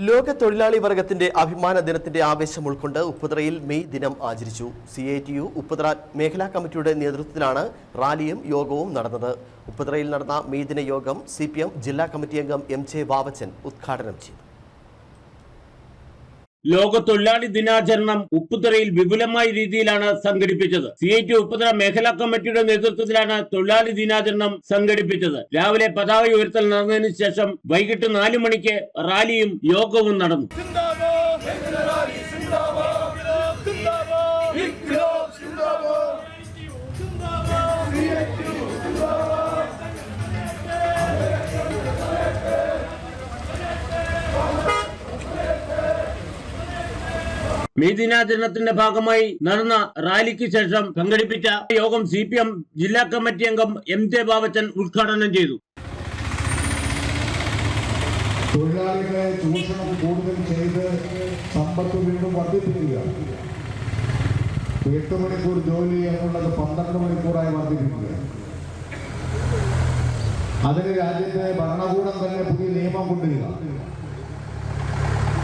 ലോക തൊഴിലാളി വർഗത്തിന്റെ അഭിമാന ദിനത്തിന്റെ ആവേശം ഉൾക്കൊണ്ട് ഉപ്പുതറയിൽ മെയ് ദിനം ആചരിച്ചു. CITU ഉപ്പുതറ മേഖലാ കമ്മിറ്റിയുടെ നേതൃത്വത്തിലാണ് റാലിയും യോഗവും നടന്നത്. ഉപ്പുതറയിൽ നടന്ന മെയ് ദിന യോഗം CPM ജില്ലാ കമ്മിറ്റി അംഗം MJ വാവച്ചൻ ഉദ്ഘാടനം ചെയ്തു. ലോക തൊഴിലാളി ദിനാചരണം ഉപ്പുതറയിൽ വിപുലമായ രീതിയിലാണ് സംഘടിപ്പിച്ചത്. CITU ഉപ്പുതറ മേഖലാ കമ്മിറ്റിയുടെ നേതൃത്വത്തിലാണ് തൊഴിലാളി ദിനാചരണം സംഘടിപ്പിച്ചത്. രാവിലെ പതാക ഉയർത്തൽ നടന്നതിന് ശേഷം വൈകിട്ട് 4 മണിക്ക് റാലിയും യോഗവും നടന്നു. മെയ് ദിനാചരണത്തിന്റെ ഭാഗമായി നടന്ന റാലിക്ക് ശേഷം സംഘടിപ്പിച്ച യോഗം CPM ജില്ലാ കമ്മിറ്റി അംഗം MJ വാവച്ചൻ ഉദ്ഘാടനം ചെയ്തു. തൊഴിലാളികളെ ചൂഷണം കൂടുതൽ ചെയ്ത് സമ്പത്ത് വീണ്ടും വർദ്ധിപ്പിക്കുക. 8 മണിക്കൂർ ജോലി എന്നുള്ളത് 12 മണിക്കൂറായി വർദ്ധിപ്പിക്കുക. അതിന് രാജ്യത്തെ ഭരണകൂടം തന്നെ പുതിയ നിയമം കൊണ്ടുവരിക.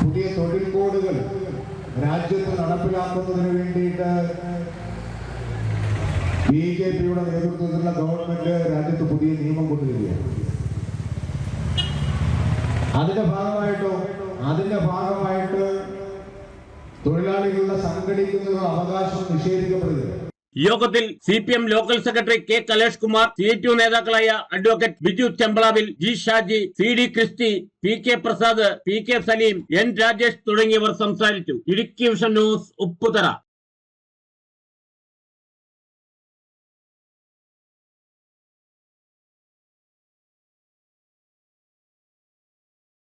പുതിയ തൊഴിൽ കോഡുകൾ രാജ്യത്ത് നടപ്പിലാക്കുന്നതിന് വേണ്ടിയിട്ട് BJPയുടെ നേതൃത്വത്തിലുള്ള ഗവൺമെന്റ് രാജ്യത്ത് പുതിയ നിയമം കൊണ്ടുവരികയാണ്. അതിന്റെ ഭാഗമായിട്ട് തൊഴിലാളികളുടെ സംഘടിക്കുന്നതിനുള്ള അവകാശം നിഷേധിക്കപ്പെടുക. യോഗത്തിൽ CPM local secretary K Kalesh Kumar, CITU നേതാക്കളായ advocate Biju Chembalavil, G Shaji, CD Christy, PK Prasad, PK Saleem, N Rajesh തുടങ്ങിയവർ സംസാരിച്ചു. Idukki vision news, Upputhara.